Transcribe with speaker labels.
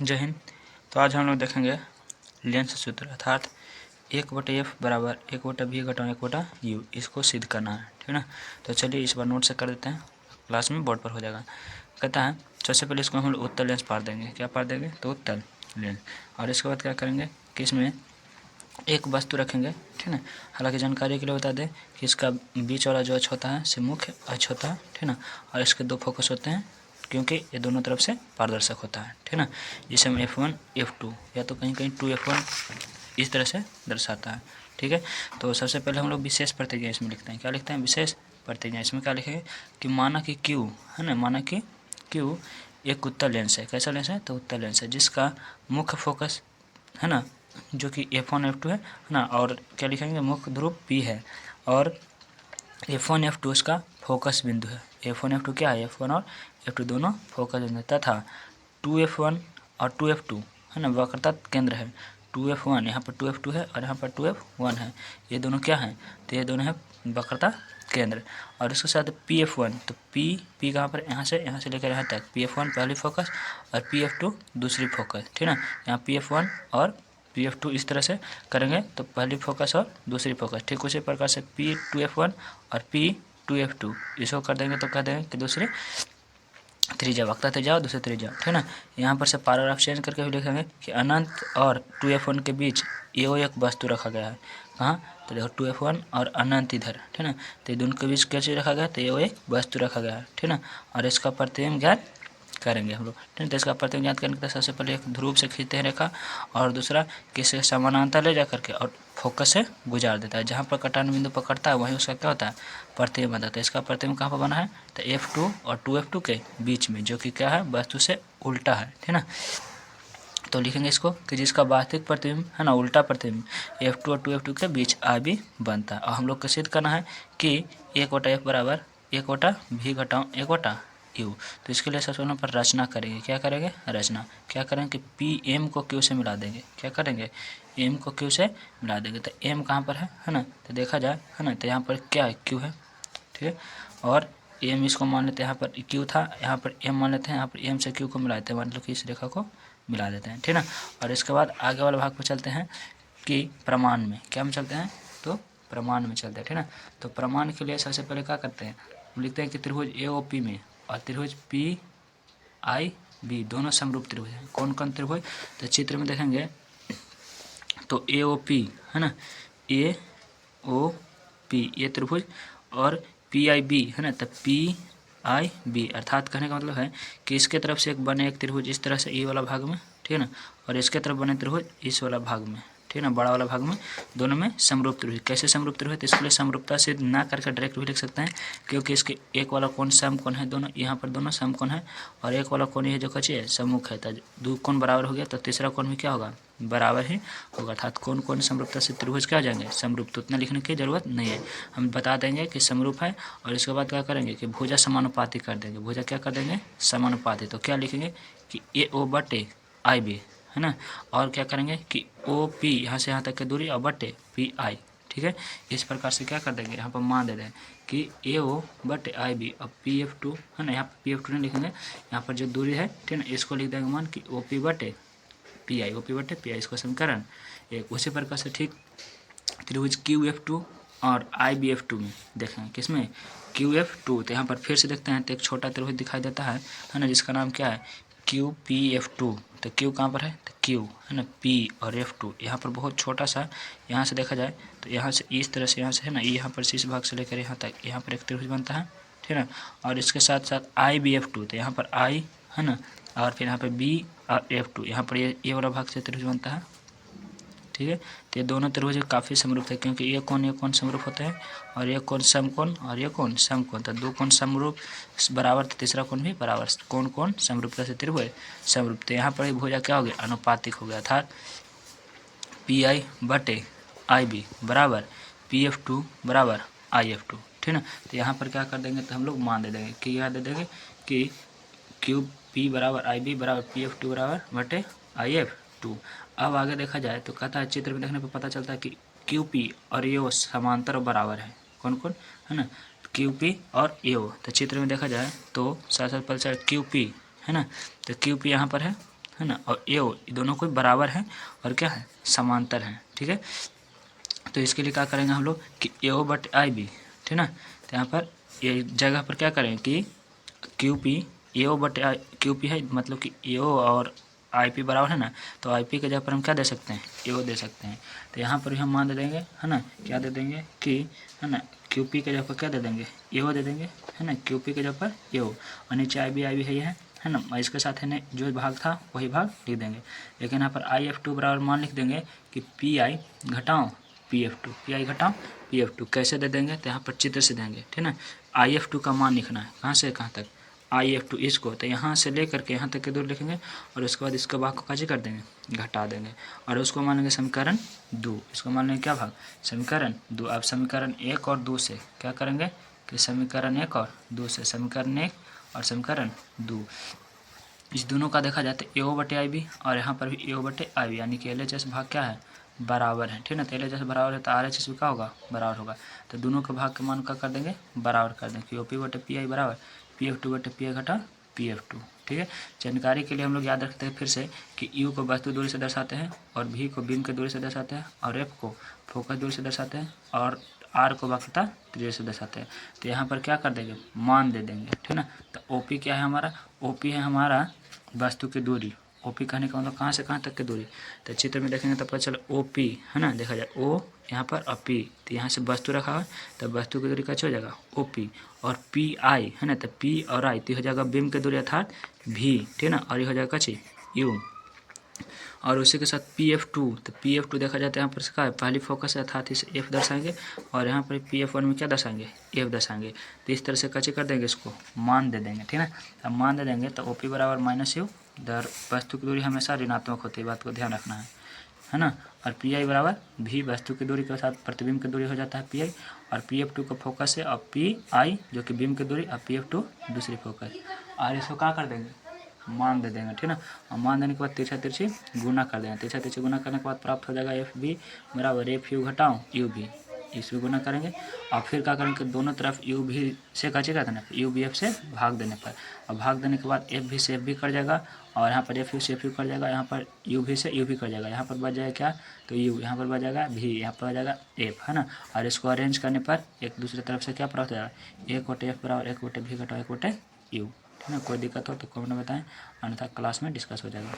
Speaker 1: जय हिंद। तो आज हम लोग देखेंगे लेंस सूत्र अर्थात 1/f बराबर 1/v घटाओ 1/u, इसको सिद्ध करना है, ठीक है ना। तो चलिए इस बार नोट से कर देते हैं, क्लास में बोर्ड पर हो जाएगा। कहता है सबसे पहले इसको हम लोग उत्तल लेंस पार देंगे। क्या पार देंगे? तो उत्तल लेंस। और इसके बाद क्या करेंगे कि इसमें एक वस्तु रखेंगे, ठीक है ना। हालांकि जानकारी के लिए बता दें कि इसका बीच वाला जो अक्ष होता है से मुख्य अक्ष होता है, ठीक है ना। और इसके दो फोकस होते हैं क्योंकि ये दोनों तरफ से पारदर्शक होता है, ठीक है ना। जिसे हम F1 F2 या तो कहीं कहीं 2F1 इस तरह से दर्शाता है, ठीक है। तो सबसे पहले हम लोग विशेष प्रतिज्ञा इसमें लिखते हैं। क्या लिखते हैं? विशेष प्रतिज्ञा। इसमें क्या लिखेंगे कि माना कि Q है ना, माना कि Q एक उत्तल लेंस है। कैसा लेंस है? तो उत्तल लेंस है जिसका मुख्य फोकस है ना, जो कि F1 F2 है ना। और क्या लिखेंगे? मुख्य ध्रुव P है और F1 F2 इसका फोकस बिंदु है। F1 F2 क्या है? F1 और F2 दोनों फोकस बिंदु तथा 2F1 और 2F2 है ना वक्रता केंद्र है। 2F1 यहाँ पर 2F2 है और यहाँ पर 2F1 है। ये दोनों क्या हैं? तो ये दोनों है वक्रता केंद्र। और इसके साथ PF1, तो P कहाँ पर? यहाँ से लेकर यहाँ तक। PF1 पहली फोकस और PF2 दूसरी फोकस, ठीक है ना। यहाँ PF1 और PF2 इस तरह से करेंगे तो पहली फोकस और दूसरी फोकस। ठीक उसी प्रकार से P2F1 और P2F2 इसको कर देंगे तो कह देंगे कि दूसरी त्रिज्या, वक्रता त्रिज्या और दूसरी त्रिज्या, ठीक है ना। यहाँ पर से पैराग्राफ चेंज करके भी लिखेंगे कि अनंत और 2F1 के बीच ये एक वस्तु रखा गया है। कहाँ? तो देखो 2F1 और अनंत इधर, ठीक है ना। तो दोनों के बीच क्या चीज़ रखा गया है? तो ये एक वस्तु रखा गया है, ठीक है ना। और इसका प्रतिबिंब ज्ञात करेंगे हम लोग, ठीक है। तो इसका प्रतिबिंब ज्ञात करने के लिए सबसे पहले एक ध्रुव से खींचते हैं रेखा और दूसरा किसी समानांतर ले जा करके और फोकस से गुजार देता है। जहाँ पर कटान बिंदु पकड़ता है वहीं उसका क्या होता है? प्रतिबिंब बनता है। इसका प्रतिबिंब कहाँ पर बना है? तो F2 और 2F2 के बीच में, जो कि क्या है? वस्तु से उल्टा है, ठीक है ना। तो लिखेंगे इसको कि जिसका वास्तविक प्रतिबिंब है ना, उल्टा प्रतिबिंब F2 और 2F2 के बीच AB बनता है। और हम लोग को सिद्ध करना है कि 1/F बराबर 1/V घटाओ 1/U। तो इसके लिए सबसे पहले पर रचना करेंगे। क्या करेंगे? रचना। क्या करेंगे कि PM को Q से मिला देंगे। क्या करेंगे? M को Q से मिला देंगे। तो M कहाँ पर है ना। तो देखा जाए है ना, तो यहाँ पर क्या है? Q है, ठीक है। और M इसको मान लेते हैं, यहाँ पर Q था, यहाँ पर M मान लेते हैं, यहाँ पर M से Q को मिलाते हैं, मतलब कि इस रेखा को मिला देते हैं, ठीक है ना। और इसके बाद आगे वाले भाग पर चलते हैं कि प्रमाण में। क्या में चलते हैं? तो प्रमाण में चलते हैं, ठीक है ना। तो प्रमाण के लिए सबसे पहले क्या करते हैं? हम लिखते हैं कि त्रिभुज AOP में और त्रिभुज PIB दोनों समरूप त्रिभुज हैं। कौन कौन त्रिभुज? तो चित्र में देखेंगे तो AOP है ना, AOP ये त्रिभुज और PIB है ना, तो PIB अर्थात कहने का मतलब है कि इसके तरफ से एक बने एक त्रिभुज इस तरह से ये वाला भाग में, ठीक है ना, और इसके तरफ बने त्रिभुज इस वाला भाग में, ठीक है ना, बड़ा वाला भाग में, दोनों में समरूप त्रिभुज। कैसे समरूप त्रिभुज? तो इसके लिए समरूपता से ना करके डायरेक्ट भी लिख सकते हैं, क्योंकि इसके एक वाला कोण समकोण है, दोनों यहाँ पर दोनों समकोण है, और एक वाला कोण ये जो कची है सम्मुख है, तो दो कोण बराबर हो गया तो तीसरा कोण भी क्या होगा? बराबर ही होगा। अर्थात कौन कौन समरूपता से त्रिभुज क्या हो जाएंगे? समरूप। तो उतना लिखने की जरूरत नहीं है, हम बता देंगे कि समरूप है। और इसके बाद क्या करेंगे कि भुजा समानुपाती कर देंगे। भुजा क्या कर देंगे? समानुपाती। तो क्या लिखेंगे कि AO/IB है ना, और क्या करेंगे कि OP यहाँ से यहाँ तक की दूरी और बटे PI, ठीक है। इस प्रकार से क्या कर देंगे, यहाँ पर मान दे दें कि AO/IB और PF2 है ना, यहाँ पर PF2 नहीं लिखेंगे, यहाँ पर जो दूरी है, ठीक है ना, इसको लिख देंगे मान कि OP/PI इसको समीकरण एक। उसी प्रकार से ठीक त्रिभुज QF2 और IBF2 में देखेंगे, किसमें? QF2। तो यहाँ पर फिर से देखते हैं तो एक छोटा त्रिभुज दिखाई देता है ना, जिसका नाम क्या है? QPF2। तो Q कहाँ पर है? तो Q है ना, P और F2 यहाँ पर बहुत छोटा सा, यहाँ से देखा जाए तो यहाँ से इस तरह से यहाँ से है ना, यहाँ पर इस भाग से लेकर यहाँ तक यहाँ पर एक त्रिभुज बनता है, ठीक है ना। और इसके साथ साथ IBF2, तो यहाँ पर I है ना, और फिर यहाँ पर B और F2 यहाँ पर ये वाला भाग से त्रिभुज बनता है, ठीक है। तो ये दोनों त्रिभुज काफ़ी समरूप है, क्योंकि ये कोण समरूप होते हैं, और ये कोण समकोण और ये कोण समकोण। तो दो कोण समरूप बराबर, तो तीसरा कोण भी बराबर। कोण समरूपता से त्रिभुज समरूप। तो यहाँ पर भुजा क्या हो गया? अनुपातिक हो गया, अर्थात PI/IB बराबर PF2 बराबर IF2, ठीक है ना। तो यहाँ पर क्या कर देंगे तो हम लोग मान दे देंगे कि यहाँ दे देंगे कि QP बराबर IB बराबर PF2 बराबर बटे IF2। अब आगे देखा जाए तो कहता है, चित्र में देखने पर पता चलता है कि QP और AO समांतर और बराबर है। कौन कौन है ना? QP और AO। तो चित्र में देखा जाए तो साथ साथ पता चला QP है ना, तो QP यहाँ पर है है ना, और AO दोनों कोई बराबर हैं और क्या है, समांतर हैं, ठीक है। तो इसके लिए क्या करेंगे हम लोग कि AO बट IB, ठीक ना। तो यहाँ पर ये जगह पर क्या करें कि QP AO बट QP है, मतलब कि AO और IP बराबर है ना, तो IP के जगह पर हम क्या दे सकते हैं, AO दे सकते हैं। तो यहाँ पर भी हम मान दे देंगे, है ना, क्या दे देंगे कि, है ना, QP के जगह पर क्या दे देंगे, AO दे देंगे, है ना, QP के जगह पर AO, और नीचे IB है ये है ना, इसके साथ है जो भाग था वही भाग लिख देंगे। लेकिन यहाँ पर IF2 बराबर मान लिख देंगे कि PI घटाओ PF2, PI घटाओ PF2 कैसे दे देंगे, तो यहाँ पर चित्र से देंगे, ठीक ना। IF2 का मान लिखना है कहाँ से कहाँ तक, IF2 इसको, तो यहाँ से लेकर के यहाँ तक की दूर लिखेंगे और उसके बाद इसके भाग को कैसे कर देंगे, घटा देंगे, और उसको मान लेंगे समीकरण 2, इसको मान लेंगे क्या भाग, समीकरण 2। अब समीकरण 1 और 2 से क्या करेंगे कि समीकरण 1 और 2 से, समीकरण 1 और समीकरण 2, इस दोनों का देखा जाए तो AO बटे IB और यहाँ पर भी AO बटे IB, यानी कि LHS भाग क्या है, बराबर है, ठीक ना। तो LHS बराबर है तो RHS भी क्या होगा, बराबर होगा। तो दोनों के भाग के मान का कर देंगे, बराबर कर देंगे। QP बटे PI बराबर PF2 बटे PI घटा PF2, ठीक है। जानकारी के लिए हम लोग याद रखते हैं फिर से कि U को वस्तु दूरी से दर्शाते हैं, और V को बीम की दूरी से दर्शाते हैं, और F को फोकस दूरी से दर्शाते हैं, और R को वक्रता त्रिज्या से दर्शाते हैं। तो यहाँ पर क्या कर देंगे, मान दे देंगे, ठीक ना। तो OP क्या है हमारा, OP है हमारा वस्तु की दूरी। OP कहने का मतलब कहाँ से कहाँ तक की दूरी, तो चित्र में देखेंगे तो पता चला OP है ना, देखा जाए O यहाँ पर और P, तो यहाँ से वस्तु रखा हुआ, तो वस्तु की दूरी कैसे हो जाएगा OP, और PI है ना, तो P और I तो हो जाएगा बीम की दूरी अर्थात V, ठीक ना, और ये हो जाएगा कची U, और उसी के साथ PF2, तो PF2 देखा जाता है यहाँ पर क्या है, पहली फोकस है अर्थात इसे F दर्शाएंगे, और यहाँ पर PF1 में क्या दर्शाएंगे, F दर्शाएंगे। तो इस तरह से कैसे कर देंगे, इसको मान दे देंगे, ठीक है। अब मान दे देंगे तो OP बराबर -U, दर वस्तु की दूरी हमेशा ऋणात्मक होती है, बात को ध्यान रखना है ना। और PI बराबर V वस्तु की दूरी के साथ प्रतिबिंब की दूरी हो जाता है PI, और PF2 का फोकस है, और PI जो कि बीम की दूरी, और PF2 दूसरी फोकस, और इसको क्या कर देंगे, मान दे देंगे, ठीक ना। और मान देने के बाद तिरछा तिरछी गुना कर देंगे, तिरछा तिरछी गुना करने के बाद प्राप्त हो जाएगा FB बराबर FU घटाओ UB, इसको गुना करेंगे, और फिर क्या करेंगे, दोनों तरफ UB से कैसे कर देना, UBF से भाग देने पर, और भाग देने के बाद FB से FB कर जाएगा, और यहाँ पर FU से FU कर जाएगा, यहाँ पर UB से UB कर जाएगा, यहाँ पर बच जाएगा क्या, तो U, यहाँ पर बच जाएगा V, यहाँ पर बच जाएगा F, है ना। और इसको अरेंज करने पर एक दूसरी तरफ से क्या प्राप्त हो जाएगा, 1 बटे F बराबर 1 बटे V घटाओ 1 बटे U, ठीक है। कोई दिक्कत हो तो कमेंट में बताएं, अन्यथा क्लास में डिस्कस हो जाएगा।